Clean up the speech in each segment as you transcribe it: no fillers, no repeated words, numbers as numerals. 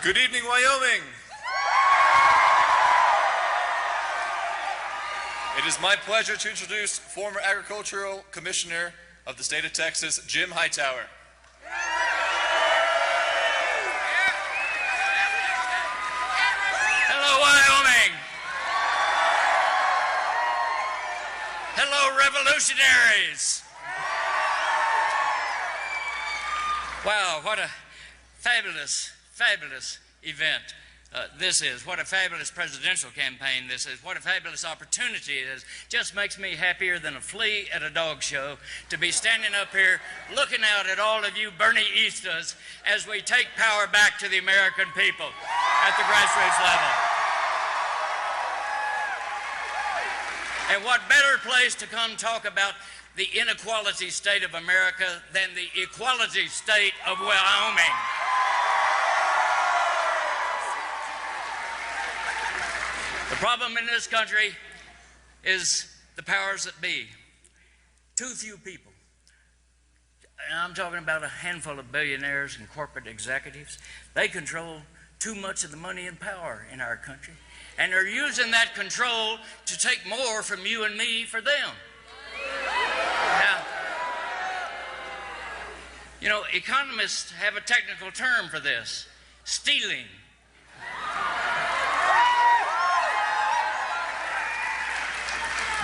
Good evening, Wyoming. It is my pleasure to introduce former Agricultural Commissioner of the state of Texas, Jim Hightower. Hello, Wyoming. Hello, revolutionaries. Wow, what a fabulous event this is. What a fabulous presidential campaign this is. What a fabulous opportunity it is. Just makes me happier than a flea at a dog show to be standing up here looking out at all of you Bernieistas as we take power back to the American people at the grassroots level. And what better place to come talk about the inequality state of America than the equality state of Wyoming. The problem in this country is the powers that be. Too few people. And I'm talking about a handful of billionaires and corporate executives. They control too much of the money and power in our country. And they're using that control to take more from you and me for them. Now, you know, economists have a technical term for this: stealing.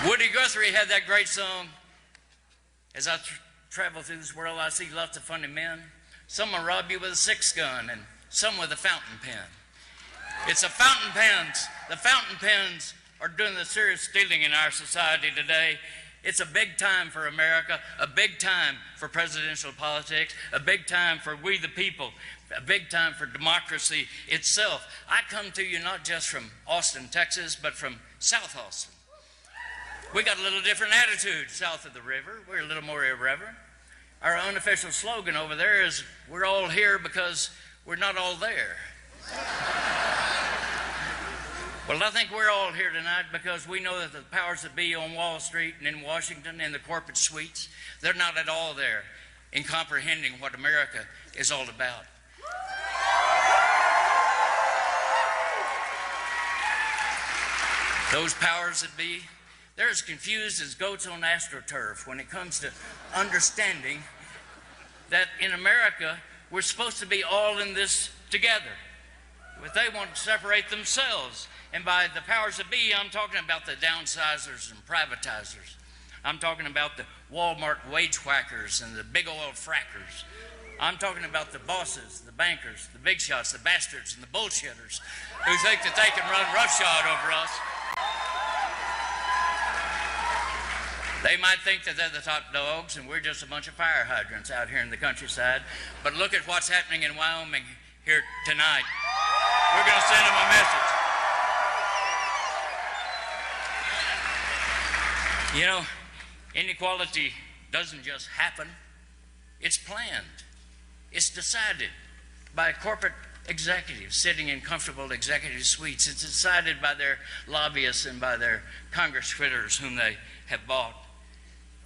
Woody Guthrie had that great song, "As I travel through this world, I see lots of funny men. Some will rob you with a six gun and some with a fountain pen." It's the fountain pens. The fountain pens are doing the serious stealing in our society today. It's a big time for America, a big time for presidential politics, a big time for we the people, a big time for democracy itself. I come to you not just from Austin, Texas, but from South Austin. We got a little different attitude south of the river. We're a little more irreverent. Our unofficial slogan over there is, "We're all here because we're not all there." Well, I think we're all here tonight because we know that the powers that be on Wall Street and in Washington and the corporate suites, they're not at all there in comprehending what America is all about. Those powers that be, they're as confused as goats on AstroTurf when it comes to understanding that in America, we're supposed to be all in this together. But they want to separate themselves. And by the powers that be, I'm talking about the downsizers and privatizers. I'm talking about the Walmart wage whackers and the big oil frackers. I'm talking about the bosses, the bankers, the big shots, the bastards, and the bullshitters who think that they can run roughshod over us. They might think that they're the top dogs and we're just a bunch of fire hydrants out here in the countryside. But look at what's happening in Wyoming here tonight. We're going to send them a message. You know, inequality doesn't just happen. It's planned. It's decided by corporate executives sitting in comfortable executive suites. It's decided by their lobbyists and by their Congress critters whom they have bought.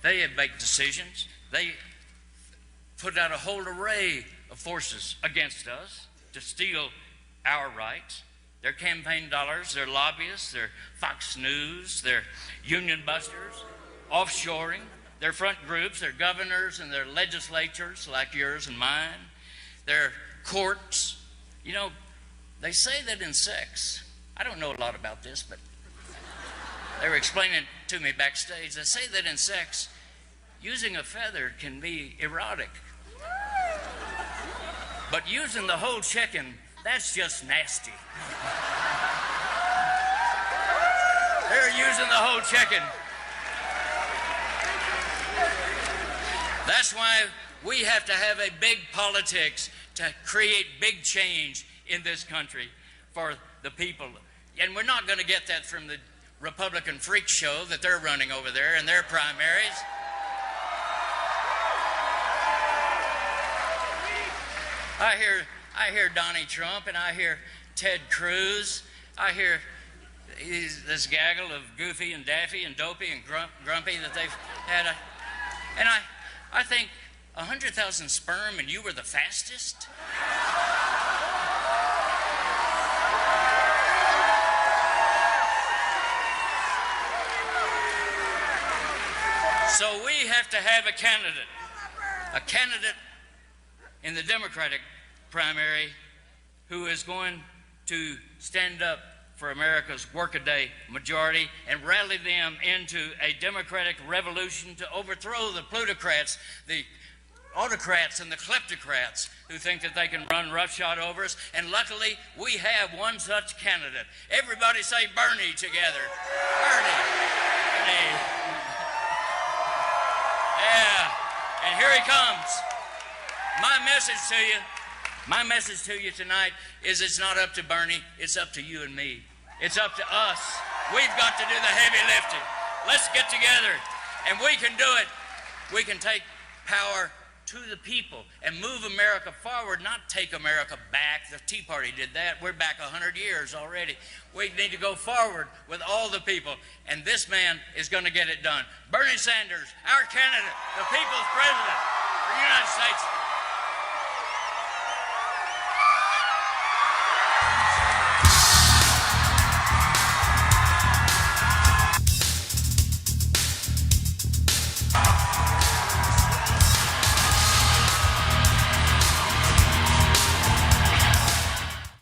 They have made decisions. They put out a whole array of forces against us to steal our rights. Their campaign dollars, their lobbyists, their Fox News, their union busters, offshoring, their front groups, their governors and their legislatures like yours and mine, their courts. You know, they say that in sex, I don't know a lot about this, but they were explaining it to me backstage. They say that in sex, using a feather can be erotic. But using the whole chicken, that's just nasty. They're using the whole chicken. That's why we have to have a big politics to create big change in this country for the people. And we're not going to get that from the Republican freak show that they're running over there in their primaries. I hear Donnie Trump and I hear Ted Cruz. I hear this gaggle of Goofy and Daffy and Dopey and Grumpy that they've had. And I think 100,000 sperm and you were the fastest? So we have to have a candidate in the Democratic primary who is going to stand up for America's workaday majority and rally them into a democratic revolution to overthrow the plutocrats, the autocrats and the kleptocrats who think that they can run roughshod over us. And luckily, we have one such candidate. Everybody say Bernie together. Bernie. Bernie. Yeah. And here he comes. My message to you tonight is it's not up to Bernie, it's up to you and me. It's up to us. We've got to do the heavy lifting. Let's get together, and we can do it. We can take power to the people and move America forward, not take America back. The Tea Party did that. We're back 100 years already. We need to go forward with all the people, and this man is going to get it done. Bernie Sanders, our candidate, the people's president for the United States.